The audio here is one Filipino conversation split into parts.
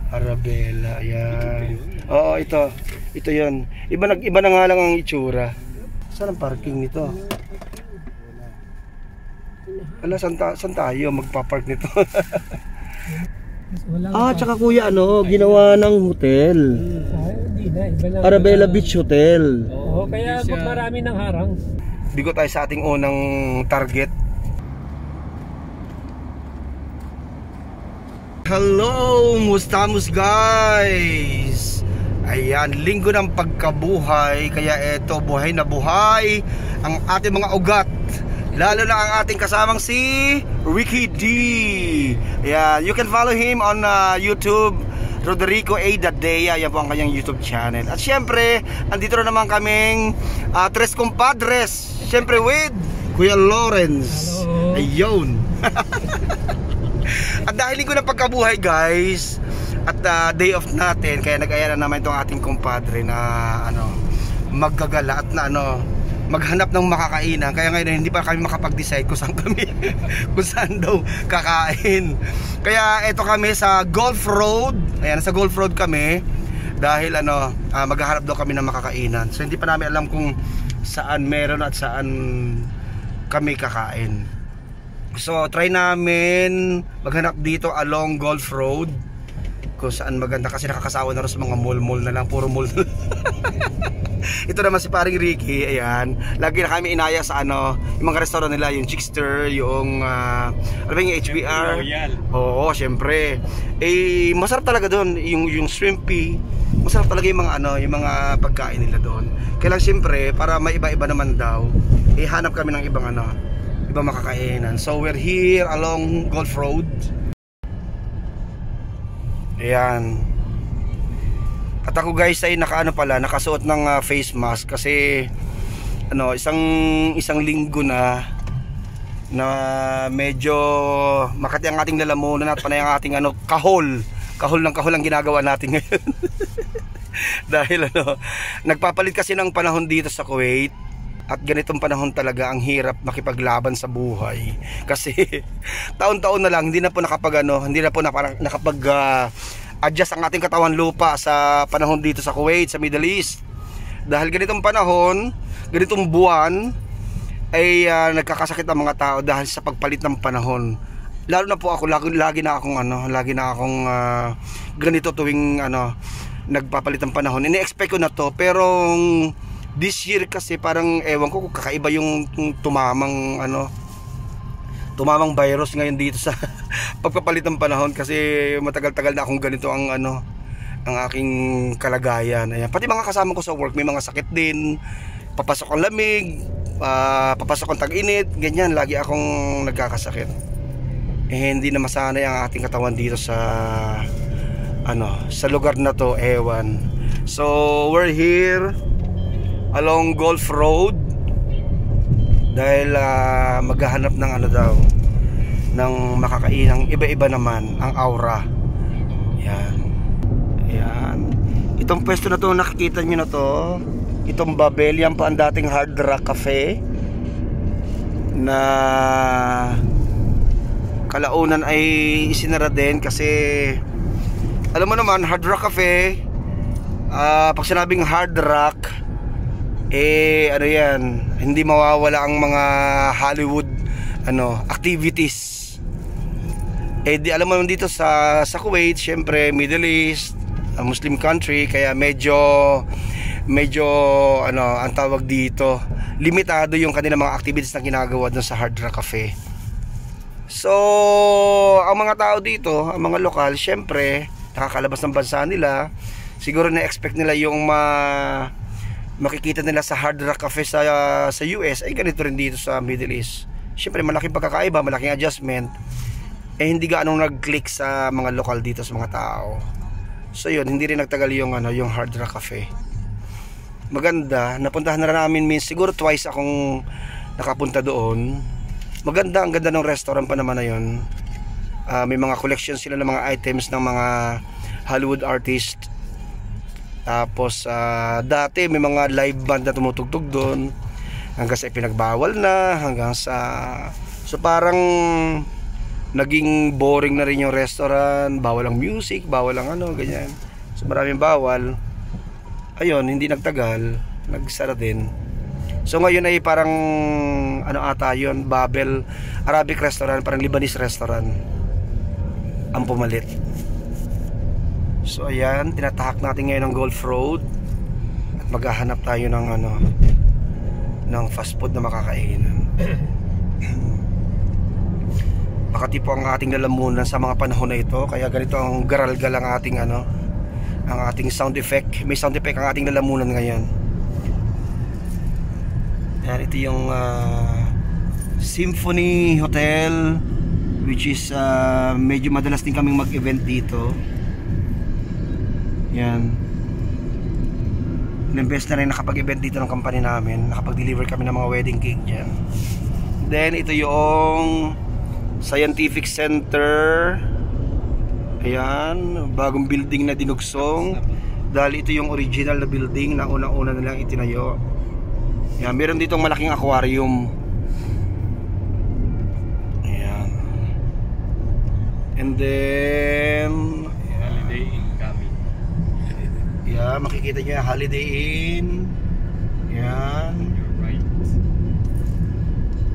Arabella, ayan. Oo, ito. Ito yun. Iba na nga lang ang itsura. Saan ang parking nito? Ala, saan tayo magpa-park nito? Tsaka kuya, ginawa ng hotel. Arabella Beach Hotel. Oo, kaya marami ng harang. Bigo tayo sa ating unang target. Hello, Mustamos guys! Ayan, linggo ng pagkabuhay. Kaya eto, buhay na buhay ang ating mga ugat. Lalo na ang ating kasamang si Ricky D. Ayan, you can follow him on YouTube, Roderico A. Dadea. Yan po ang kanyang YouTube channel. At syempre, andito na naman kaming tres compadres. Syempre with Kuya Lawrence. Hello. Ayun. At dahil linggo ng pagkabuhay guys, at day off natin, kaya nag-aya na naman itong ating kumpadre na maggagala at na maghanap ng makakainan. Kaya ngayon hindi pa kami makapag-decide kung saan kami kung saan daw kakain. Kaya eto kami sa Gulf Road. Ayan, sa Gulf Road kami dahil maghahanap daw kami ng makakainan. So hindi pa namin alam kung saan meron at saan kami kakain. So try namin maghanap dito along Gulf Road kung saan maganda, kasi nakakasawa na rin sa mga mall na lang, puro mall. Ito naman si paring Ricky, ayan, lagi na kami inaya sa yung mga restaurant nila, yung Chickster, yung yung HBR. Oo, syempre masarap talaga doon, yung shrimpy, masarap talaga yung mga yung mga pagkain nila doon. Kaya lang syempre, para may iba-iba naman daw, hanap kami ng ibang ibang makakainan. So we're here along Gulf Road. Ayan. At ako guys ay nakasuot ng face mask kasi isang linggo na medyo makati ang ating lalamunan at panay ang ating kahol ang ginagawa natin ngayon. Dahil nagpapalit kasi ng panahon dito sa Kuwait. At ganitong panahon talaga ang hirap makipaglaban sa buhay. Kasi taon-taon na lang hindi na po nakapag-adjust ang ating katawan lupa sa panahon dito sa Kuwait, sa Middle East. Dahil ganitong panahon, ganitong buwan ay nagkakasakit ang mga tao dahil sa pagpalit ng panahon. Lalo na po ako, lagi na akong ganito tuwing nagpapalit ng panahon. Ini-expect ko na to, pero this year kasi parang ewan ko, kakaiba yung tumamang virus ngayon dito sa pagpapalit ng panahon, kasi matagal-tagal na akong ganito ang aking kalagayan. Ayan. Pati mga kasama ko sa work may mga sakit din, papasok ang lamig, papasok ang tag-init, ganyan, lagi akong nagkakasakit. Hindi na masanay ang ating katawan dito sa sa lugar na to, ewan. So we're here along Gulf Road dahil maghahanap ng ng makakainang iba-iba naman ang aura. Yan. Itong pwesto na to, nakikita nyo na to, itong Babel, yan po ang dating Hard Rock Cafe na kalaunan ay isinara din kasi alam mo naman, Hard Rock Cafe, pag sinabing hard rock, yan, hindi mawawala ang mga Hollywood activities. Di alam mo naman dito sa Kuwait, syempre Middle East, Muslim country, kaya medyo ang tawag dito, limitado yung kanilang mga activities na ginagawa dun sa Hard Rock Cafe. So ang mga tao dito, ang mga lokal, syempre nakakalabas ng bansa nila, siguro na-expect nila yung makikita nila sa Hard Rock Cafe sa US ay ganito rin dito sa Middle East. Siyempre malaking pagkakaiba, malaking adjustment. Hindi gaano nag-click sa mga lokal dito, sa mga tao. So yun, hindi rin nagtagal yung Hard Rock Cafe. Maganda, napuntahan na namin siguro twice akong nakapunta doon. Maganda, ang ganda ng restaurant pa naman na yun. May mga collection sila ng mga items ng mga Hollywood artist. Tapos dati may mga live band na tumutugtog doon, hanggang sa ipinagbawal na, hanggang sa so parang naging boring na rin yung restaurant, bawal ang music, bawal ang ano, ganyan. So maraming bawal. Ayun, hindi nagtagal, nagsara din. So ngayon ay parang ano ata yun, Babel Arabic restaurant, parang Lebanese restaurant ang pumalit. So ayan, tinatahak natin ngayon ang Gulf Road at maghahanap tayo ng ano, ng fast food na makakainan. Makati po ang ating lalamunan sa mga panahon na ito, kaya ganito ang garalgal ang ating ano, ang ating sound effect. May sound effect ang ating lalamunan ngayon. Yan, ito yung Symphony Hotel, which is medyo madalas din kaming mag-event dito. Yan. Ilang beses na rin nakapag-event dito ng company namin. Nakapag-deliver kami ng mga wedding cake dyan. Then ito yung Scientific Center. Ayan, bagong building na dinugsong. Dahil ito yung original na building na unang-una nilang itinayo. Ayan, meron ditong malaking aquarium. Ayan. And then Holiday Inn kami. yeah, makikita nyo yung Holiday Inn. Ayan. You're right.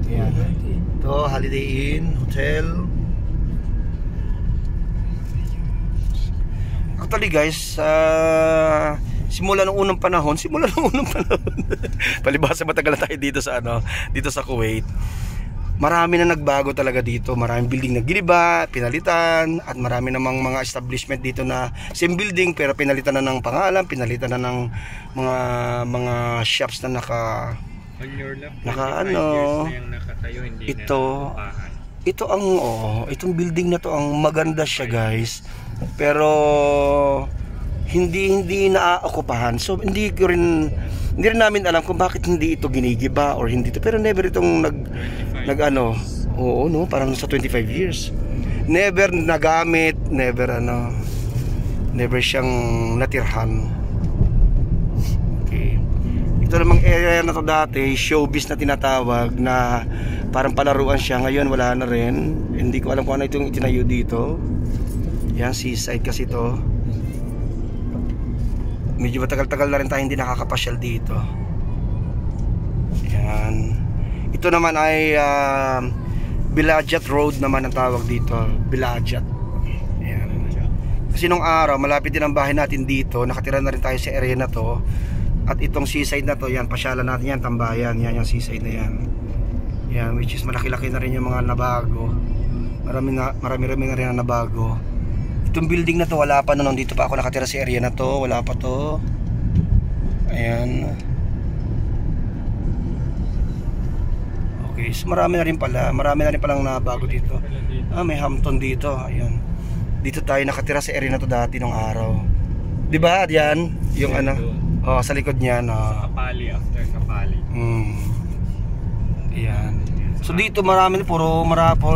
Ayan. Ito, Holiday Inn Hotel. Actually guys, simula nung unang panahon palibasa matagal na tayo dito sa ano, dito sa Kuwait. Marami na nagbago talaga dito. Maraming building na giniba, pinalitan, at marami namang mga establishment dito na same building pero pinalitan na ng pangalan, pinalitan na ng mga shops na On your left, ano, years na yung nakatayo, hindi ito, na bahay. ito ang itong building na to, ang maganda siya guys. Pero hindi naaakupahan. So hindi rin namin alam kung bakit hindi ito ginigiba or hindi ito. Pero never itong nag ano, oo no, parang sa 25 years. Never nagamit, never siyang natirhan. Okay. Ito namang area na to dati, showbiz na tinatawag, na parang palaruan siya. Ngayon wala na rin. Hindi ko alam kung ano itong itinayo dito. Yan, seaside kasi to. Medyo matagal-tagal na rin tayo hindi nakakapasyal dito. Yan. Ito naman ay Bilajat Road naman ang tawag dito. Bilajat. Yan. Kasi nung araw, malapit din ang bahay natin dito. Nakatira na rin tayo sa area na to. At itong seaside na to, yan, pasyalan natin yan, tambayan. Yan, yung seaside na yan. Yan, which is malaki-laki na rin yung mga nabago. Marami-rami na rin ang nabago. Itong building na to wala pa noon, dito pa ako nakatira sa area na to, wala pa to. Ayan. Okay, so marami na rin palang nabago dito. May Hampton dito, ayan. Dito tayo nakatira sa area na to dati nung araw. 'Di ba? Diyan, yung ano. Sa likod niyan, Kapali, after Kapali. Ayan. So dito marami na puro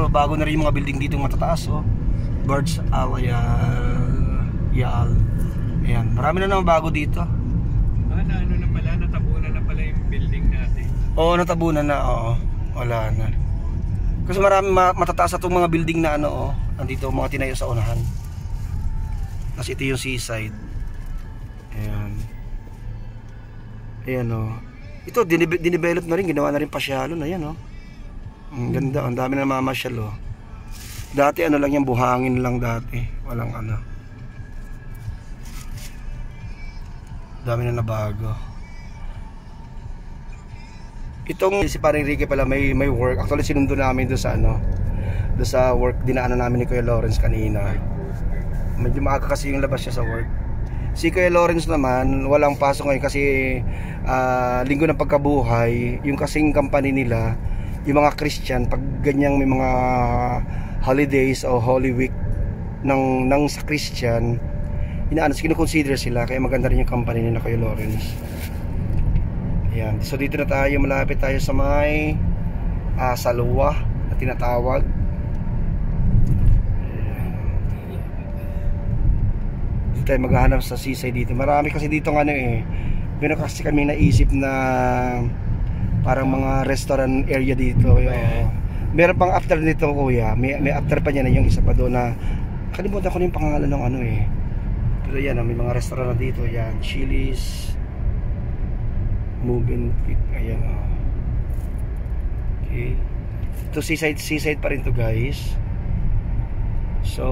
bago na rin yung mga building dito matataas, Birds Yal. Ayan, marami na naman bago dito. Ano na pala, natabunan na pala yung building natin. Oo, natabunan na, wala na. Kasi marami matataas itong mga building na nandito mga tinayo sa unahan. Kasi ito yung seaside. Ayan. Ayan ito, dinevelop na rin, ginawa na rin pasyalo na yan Ang ganda, ang dami na namamasyal Dati lang yan, buhangin lang dati. Walang dami na nabago. Itong si Paring Ricky pala may work. Actually sinundo namin doon sa doon sa work dinaanan namin ni Kuya Lawrence kanina. Medyo maaga kasi yung labas siya sa work. Si Kuya Lawrence naman walang pasok ngayon kasi linggo ng pagkabuhay. Yung kasing company nila, yung mga Christian, pag ganyang may mga holidays o Holy Week ng sa Christian, kino-consider sila, kaya maganda rin yung company nila Kuya Lawrence. Ayan, so dito na tayo, malapit tayo sa may Salwa na tinatawag. Dito tayo maghahanap sa seaside dito. Marami kasi dito meron kasi kami naisip na parang mga restaurant area dito. Meron pang after nito kuya, may after pa niya na yung isa pa doon na kalimutan ko na yung pangalan ng ano eh. Pero yan, may mga restaurant na dito, yan, Chili's, Move and Pick, ayan oh. Okay. Ito seaside pa rin to guys. So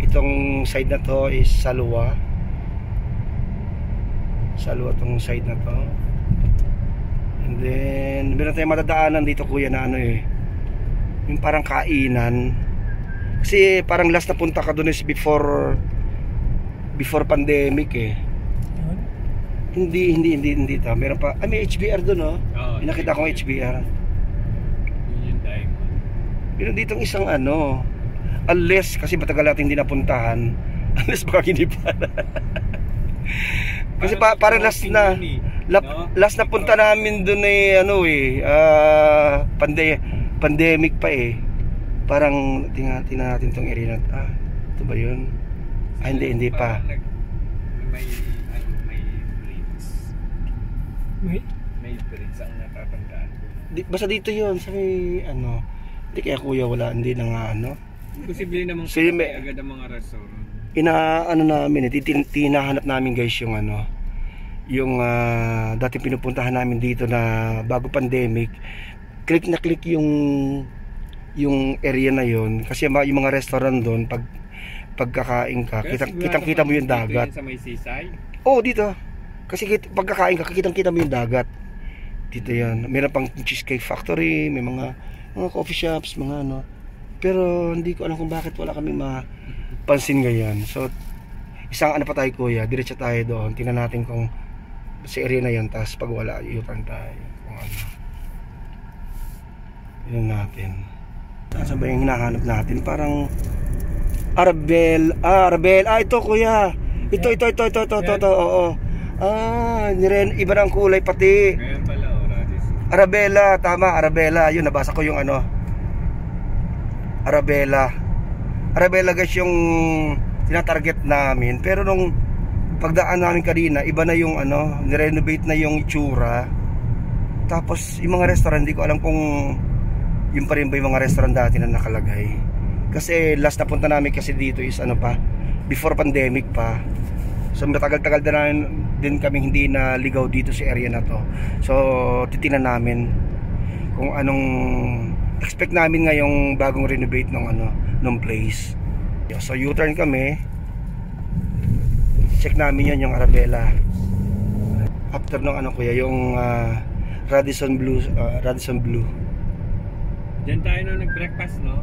itong side na to is Salwa tong side na to. And then meron tayong matadaanan dito kuya na ano eh, yung parang kainan. Kasi parang last na punta ka doon is before pandemic eh. Hindi ta. Meron pa, may HBR doon oh. Nakita ko ng HBR. Yun yung diamond. Meron ditong isang ano, unless kasi matagal natin hindi napuntahan. Unless baka hindi pa. Kasi parang last na punta namin doon eh ano eh, pandemic pa eh. Parang tingnan natin tong area na. Ito ba 'yun? Hindi pa. May bridge ang natatandaan ko. Basta dito 'yun sa may ano. Hindi kaya kuya wala, hindi na nga ano. Posible namang agad ang mga restaurant. Ano namin, tinahanap namin guys yung ano, yung dati pinupuntahan namin dito na bago pandemic. Click na click yung area na yon kasi yung mga restaurant doon pagkakain ka, kitang-kita mo yung dagat. Sa may seaside? Oo, dito. Kasi pagkakain ka, kitang-kita mo yung dagat. Dito yan. Meron pang Cheesecake Factory, may mga coffee shops, mga ano. Pero hindi ko alam kung bakit wala kaming mapansin ngayon. So isang ano pa tayo kuya, diretso tayo doon. Tingnan natin kung sa area na yan, tapos pag wala, i-turn tayo kung ano. Tingnan natin. Saan ba yung hinahanap natin? Parang Arabel. Ito kuya. Ito. Oo. Iba na ang kulay pati. Ngayon pala, Arabella, tama, Arabella. Yun, nabasa ko yung ano. Arabella guys yung tinatarget namin. Pero nung pagdaan namin kanina, iba na yung ano, nirenovate na yung itsura. Tapos yung mga restaurant, hindi ko alam kung yung pa rin ba yung mga restaurant dati na nakalagay. Kasi last na punta namin kasi dito is ano pa, before pandemic pa. So matagal-tagal na din kami hindi na ligaw dito sa area na to. So titingnan namin kung anong expect namin ngayong bagong renovate ng place. So U-turn kami. Check namin yan yung Arabella. After ng ano kuya, yung Radisson Blue. Diyan tayo nung nag-breakfast, no?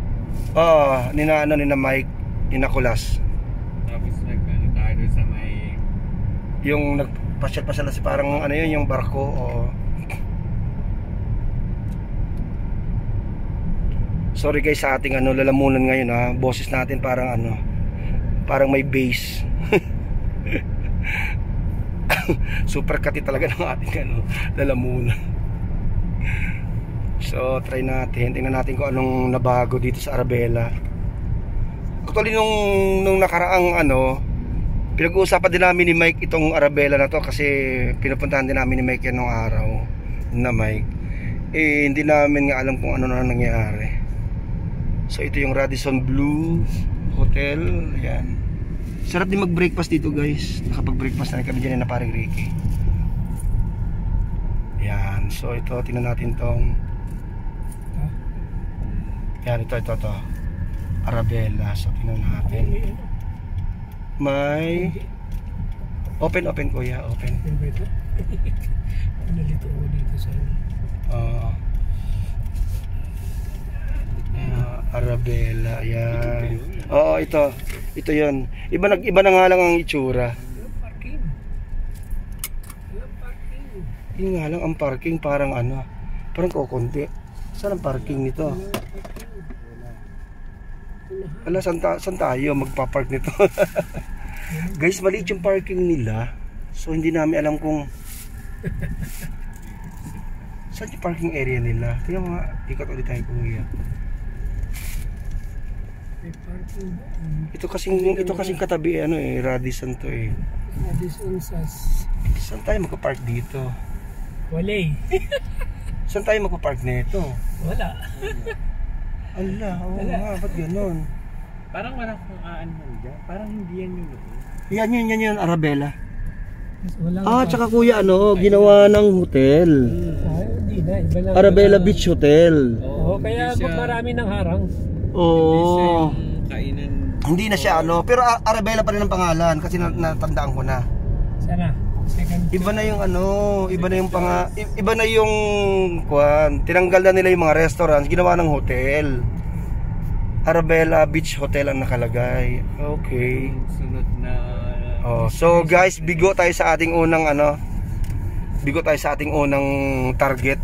Oo, nina Mike, nina Kulas. Tapos nag-ano tayo doon sa may... Yung nagpasyal-pasyal na si parang ano yun, yung barko. Oo. Sorry guys sa ating ano, lalamunan ngayon ha. Boses natin parang ano, parang may bass. Super kati talaga ng ating ano, lalamunan. So try natin, tingnan natin kung anong nabago dito sa Arabella. Actually nung nakaraang ano, pinag-uusapan din namin ni Mike itong Arabella na to kasi pinupuntahan din namin ni Mike yan nung araw na Mike. Eh hindi namin nga alam kung ano na nangyari. So ito yung Radisson Blue Hotel. Ayan. Sarap din mag-breakfast dito guys. Nakapag-breakfast na kami dyan na paring Ricky. Ayan. So ito, tingnan natin tong yan, ito Arabella. So tingnan natin. May open kuya, open. Nalito ako dito sa Arabella, yan. Oo, ito yun. Iba na nga lang ang itsura. Yun nga lang ang parking, parang ano, parang kukunti. Saan ang parking nito? Ala, saan tayo magpa-park nito? Guys, maliit yung parking nila. So hindi namin alam kung saan yung parking area nila. Tingnan mga, ikot ulit tayo kuya. Ito kasing katabi ano eh, Radisson to eh. Radisson sas. Saan tayo magpa-park dito? Walay. Saan tayo magpa-park nito? Wala. Ala, oo Wala. nga, ba't ganun? Parang wala kang aanhan dyan. Parang hindi yan yung noon. Yan yun, Arabella. Wala. Tsaka kuya, ginawa ng hotel. Hindi na. Iba na. Arabella Beach Hotel. Oo, kaya marami ng harang. Oo. Kainan. Hindi na siya pero Arabella pa rin ang pangalan kasi natandaan ko na. Sana. Second. Iba na yung iba na yung iba na yung tinanggal na nila yung mga restaurants, ginawa ng hotel. Arabella Beach Hotel ang nakalagay. Okay. Sunod na. So guys, bigo tayo sa ating unang target.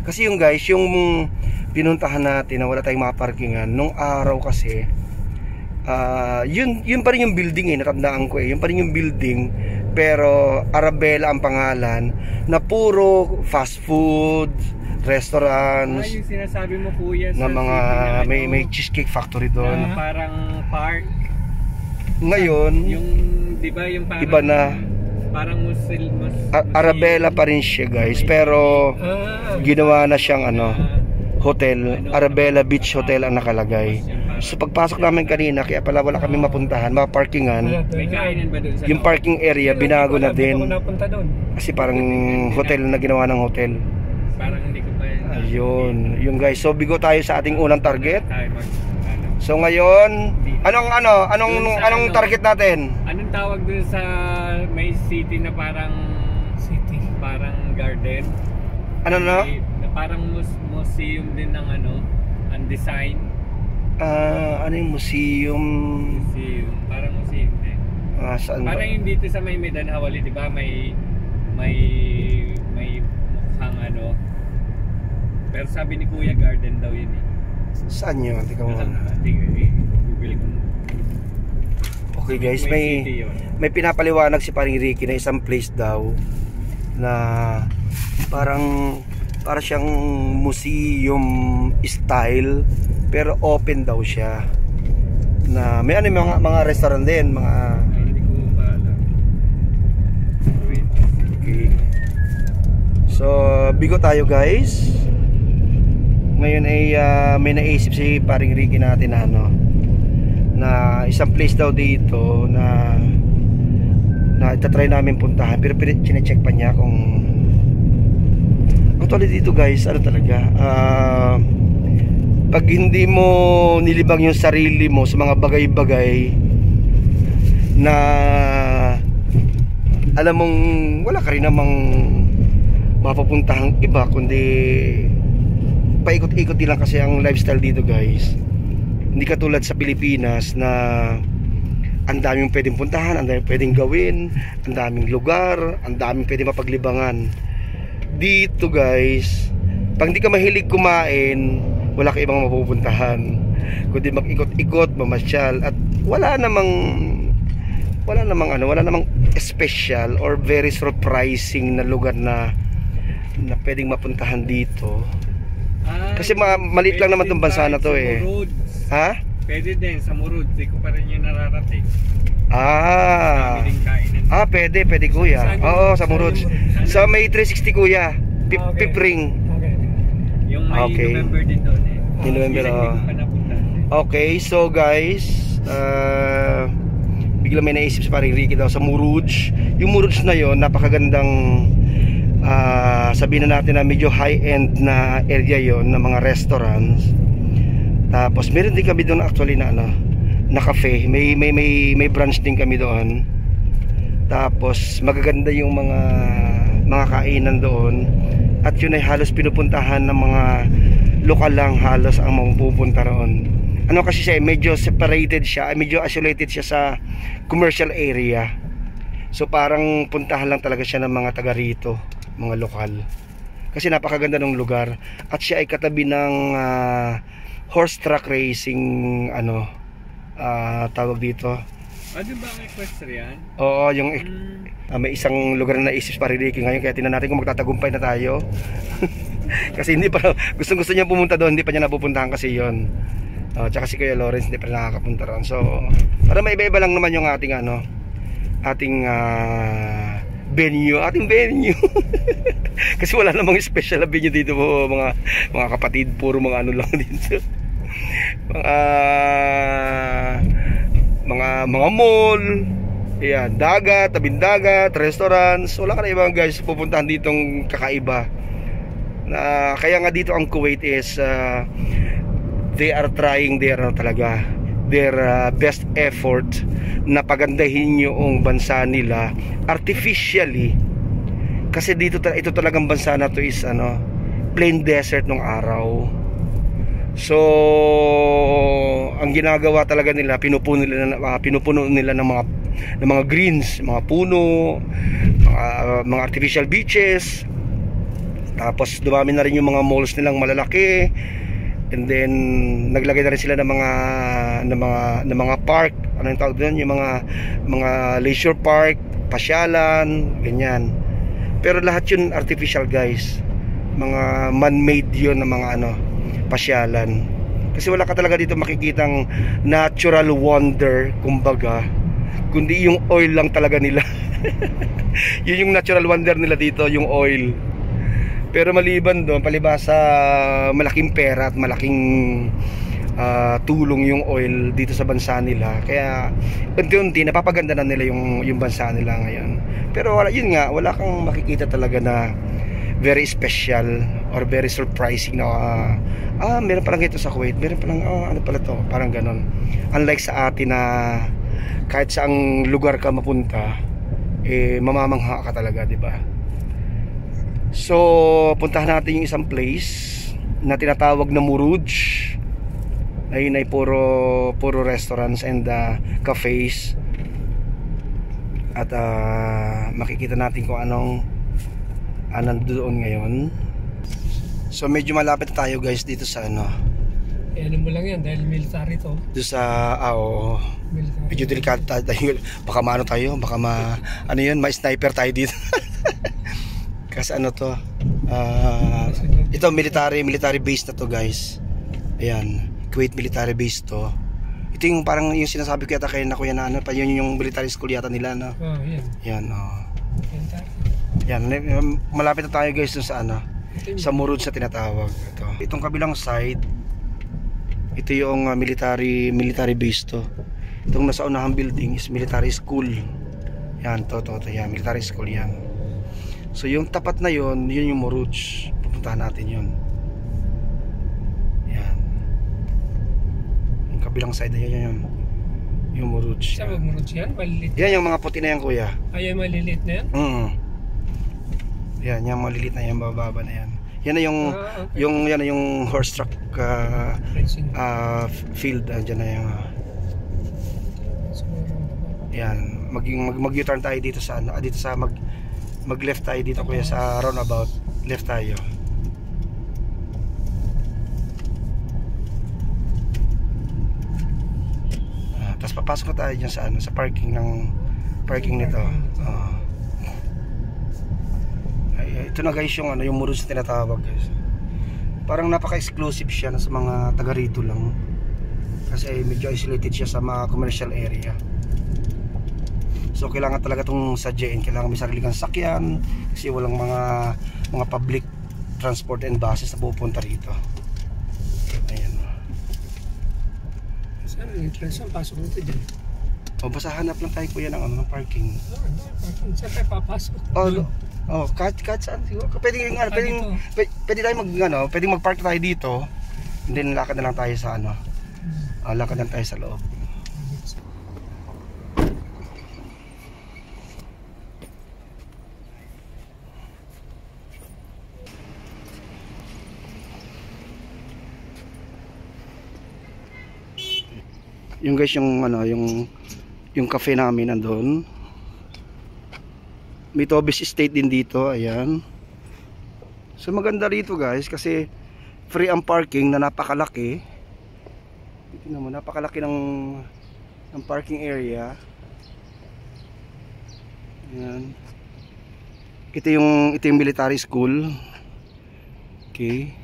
Kasi yung guys, yung pinuntahan natin na wala tayong maparkingan nung araw kasi yun pa rin yung building natandaan ko yun pa rin yung building, pero Arabella ang pangalan, na puro fast food restaurants. Yung sinasabi mo kuya na mga may cheesecake factory doon. Parang park. Ngayon Yung di ba yung parang iba na. Parang Arabella pa rin siya guys, pero ginawa na siyang hotel. Arabella Beach Hotel ang nakalagay. So pagpasok namin kanina, kaya pala wala kami mapuntahan, mga parkingan. May kainan ba doon sa Yung parking area binago na din. Kasi parang hotel na ginawa ng hotel. Parang hindi ko pa Ayun, yung guys. So bigo tayo sa ating unang target. tayo So ngayon, anong target natin? Anong tawag doon sa may city na parang garden? Ano na? Na parang museum din ng ang design. Ano yung museum? Parang museum din. Saan ba? Parang yung dito sa may Medan Hawali, di ba? May mukhang pero sabi ni Kuya garden daw yun eh. Saan yun? Tika mo. Google ko. Okay guys, may pinapaliwanag si Paring Ricky na isang place daw na para siyang museum style, pero open daw siya, na may mga restaurant din, mga Hindi ko pa alam. okay. So bigo tayo guys. Ngayon ay may naisip si Paring Ricky natin na isang place daw dito na itatry namin puntahan, pero chinecheck pa niya kung actually dito guys, talaga pag hindi mo nilibang yung sarili mo sa mga bagay-bagay na alam mong wala ka rin namang mapapuntahang iba, kundi paikot-ikot lang kasi ang lifestyle dito guys. Hindi katulad sa Pilipinas na ang daming pwedeng puntahan, ang daming pwedeng gawin, ang daming lugar, ang daming pwedeng mapaglibangan. Dito guys, pag hindi ka mahilig kumain, wala ka ibang mapupuntahan kundi mag-ikot-ikot, mamasyal, at wala namang special or very surprising na lugar na pwedeng mapuntahan dito. Kasi maliit lang naman itong bansa na to eh. Ha? Pwede din sa Murud, di ko pa rin yung nararating. Pwede kuya. Oo, sa Murud. Sa may 360 kuya. Pipring. Yung may November din doon eh. Yung November, okay, so guys, bigla may naisip si Paring Ricky daw sa Muruj. Yung Muruj na yon, napakagandang sabihin na natin na medyo high-end na area yon, na mga restaurants. Tapos meron din kami doon actually na cafe. May branch din kami doon. Tapos magaganda yung mga kainan doon. At yun ay halos pinupuntahan ng mga lokal lang halos ang mapupunta roon. Kasi siya, medyo separated siya, medyo isolated siya sa commercial area. So parang puntahan lang talaga siya ng mga taga rito, mga lokal. Kasi napakaganda ng lugar. At siya ay katabi ng horse track racing, tawag dito. Di ba ang equestrian? Oo, yung may isang lugar na naisip pa rin ngayon, kaya tingnan natin kung magtatagumpay na tayo. Kasi hindi pa, gusto niya pumunta doon, hindi pa niya napupuntahan kasi yon. Tsaka si Kuya Lawrence hindi pa nakakapunta ron. So para may iba-iba lang naman yung ating venue, ating venue. Kasi wala namang special na venue dito po, mga kapatid, puro mga ano lang dito. Mga mall, ayan, dagat, tabing dagat, restaurants, wala ka na ibang guys pupuntahan ditong kakaiba. Kaya nga dito ang Kuwait is they are trying their best effort na pagandahin yung bansa nila artificially, kasi ito talagang bansa na to is plain desert nung araw. So ang ginagawa talaga nila, pinupuno nila ng mga greens, mga puno, mga artificial beaches. Tapos dumami na rin yung mga malls nilang malalaki. And then naglagay na rin sila ng mga park, ano yung tawag doon, yung mga leisure park, pasyalan, ganyan. Pero lahat yun artificial guys. Mga man-made yun na mga pasyalan. Kasi wala ka talaga dito makikitang natural wonder, kumbaga, kundi yung oil lang talaga nila. Yun yung natural wonder nila dito, yung oil. Pero maliban doon, palibasa malaking pera at malaking tulong yung oil dito sa bansa nila. Kaya unti-unti napapaganda na nila yung bansa nila ngayon. Pero yun nga, wala kang makikita talaga na very special or very surprising na meron palang ito sa Kuwait, meron palang ano pala to, parang ganon. Unlike sa atin na kahit saang lugar ka mapunta, mamamangha ka talaga, di ba? So puntahan natin yung isang place na tinatawag na Muruj. Ayun ay puro restaurants and cafes. At makikita natin kung anong doon ngayon. So medyo malapit tayo guys dito sa ano mo lang yan dahil military to. Dito sa Military. medyo delikado tayo. Baka maano tayo, baka ma-sniper tayo dito. Kasi ano to, ito military base na to guys. Ayan, Kuwait military base to. Ito yung parang yung sinasabi ko yata kayo na kuya na yun yung military school yata nila, no? Yan. Yan, malapit na tayo guys dun sa sa Muruj sa tinatawag. Itong kabilang side, ito yung military base to. Itong nasa unahang building is military school. Yan, to yan, military school yan. So yung tapat na yun yung Muruj. Pupuntahan natin yun. Yan. Yung kabilang side na yun yung Muruj. Saan ba Muruj yan? Maliliit? Yan yung mga puti na yan kuya. Ay, yung maliliit na yan? Yan, yung maliliit na yan, bababa na yan. Yan na yung okay. yung horse track field. Diyan na yung yan, mag-U-turn tayo dito sa mag-left tayo dito kuya sa roundabout. Left tayo. Tapos papasok na tayo dyan sa parking nito. Ito na guys yung yung Muruj na tinatawag guys. Parang napaka-exclusive siya sa mga taga rito lang. Kasi medyo isolated siya sa mga commercial area. So kailangan talaga itong sadyain, kailangan may sarili kang sakyan kasi walang mga public transport and buses na pupunta rito. Ayan. Saan ang entrance ang pasok nito dyan? Basta hanap lang tayo kuya ng parking. Parking. Saan tayo papasok? Kahit saan siguro. Pwede tayo pwedeng mag-park tayo dito. And then lakad na lang tayo sa lakad lang tayo sa loob. Yung guys yung cafe namin nandoon. May Tobis Estate din dito, ayan. So maganda rito guys kasi free ang parking na napakalaki. Tingnan mo, napakalaki ng parking area. Ayan. Ito yung military school. Okay.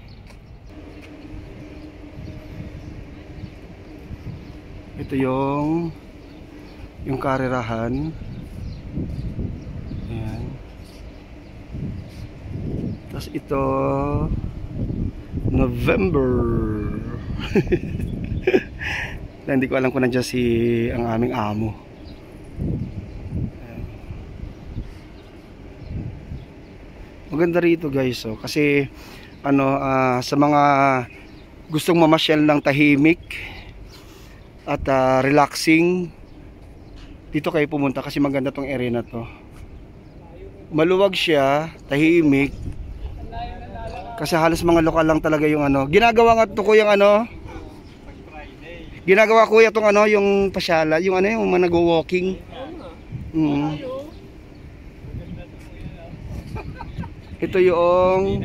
Ito yung karerahan. Ayan. Tapos ito November. Na hindi ko alam kung nandiyan si ang aming amo. Maganda rito guys, oh, kasi ano, sa mga gustong mamasyal ng tahimik at relaxing, dito kayo pumunta kasi maganda tong area na to. Maluwag siya, tahimik. Kasi halos mga lokal lang talaga yung ano. Ginagawa nga to ko yung ano. Ginagawa kuya tong ano, yung pasyala, yung ano, yung mga nag-walking. Ito yung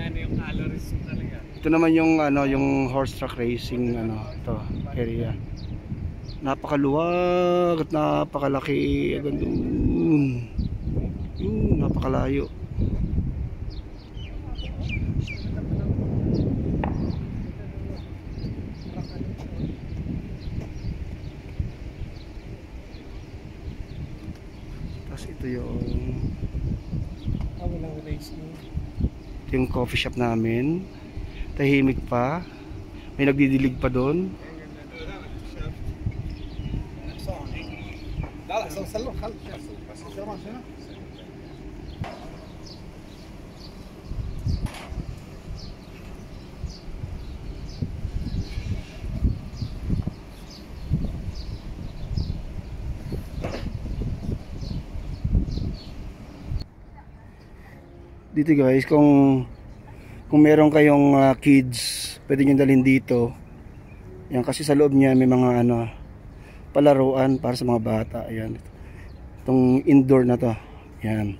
ito naman yung ano, yung horse track racing ano, ito area. Napakaluwag at napakalaki, gandun. Napakalayo. Tapos ito yung coffee shop namin. Tahimik pa. May nagdidilig pa doon. Dito guys, kung meron kayong kids, pwede nyo dalhin dito. Yan, kasi sa loob niya may mga ano, palaruan para sa mga bata. Ayan, itong indoor na to. Yan.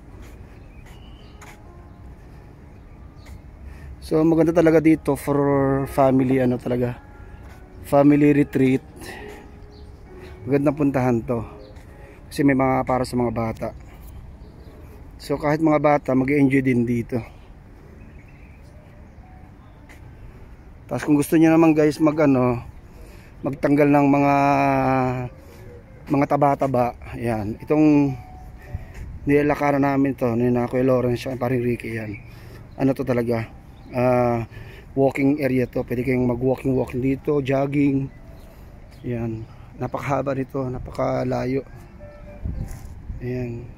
So maganda talaga dito for family, ano talaga, family retreat. Magandang puntahan to kasi may mga para sa mga bata. So kahit mga bata mag-enjoy din dito. Tapos kung gusto niyo naman guys magtanggal ng mga taba-taba, ayan. Itong nilalakaran namin to, ni Kuya Lawrence at paring Ricky, yan. Ano to talaga? Walking area to. Pwede kayong mag-walking dito, jogging. Ayan. Napakahaba nito, napakalayo. Ayan.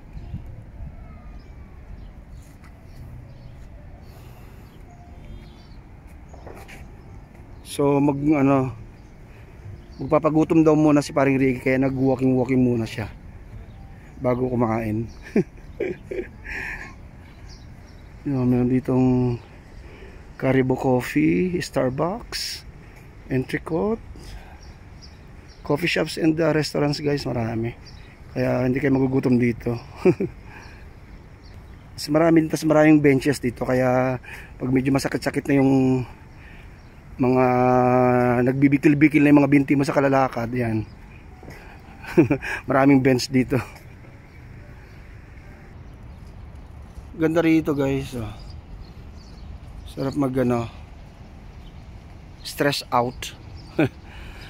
So magpapagutom daw muna si paring Ricky, kaya nag-walking muna siya bago kumakain. Meron ditong Caribou Coffee, Starbucks, Entrecote, coffee shops and restaurants guys, marami. Kaya hindi kayo magugutom dito. Maraming benches dito, kaya pag medyo masakit-sakit na yung mga nagbibikil-bikil na yung mga binti mo sa kalalakad, yan. Maraming bench dito. Ganda rito guys, oh. Sarap stress out.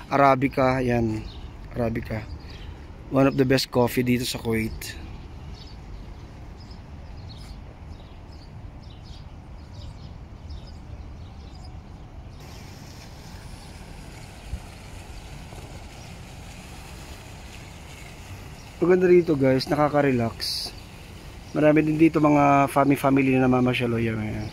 Arabica, yan, Arabica, one of the best coffee dito sa Kuwait. Maganda rito guys, nakaka-relax. Marami din dito mga family na namamasyal. Yan.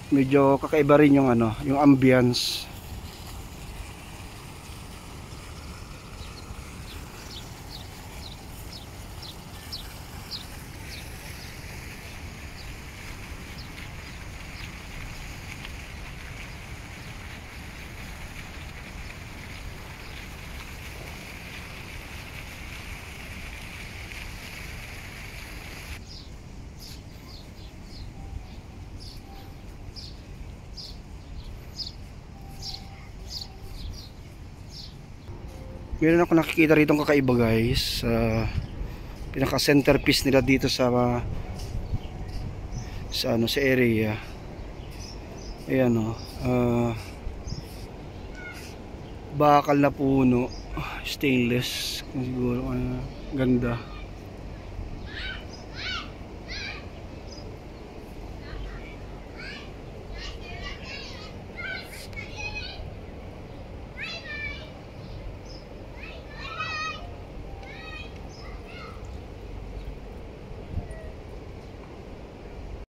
Medyo kakaiba rin yung yung ambience. Meron ako nakikita rito kakaiba guys, pinaka centerpiece nila dito sa area. Ayan bakal na puno. Stainless siguro, ganda.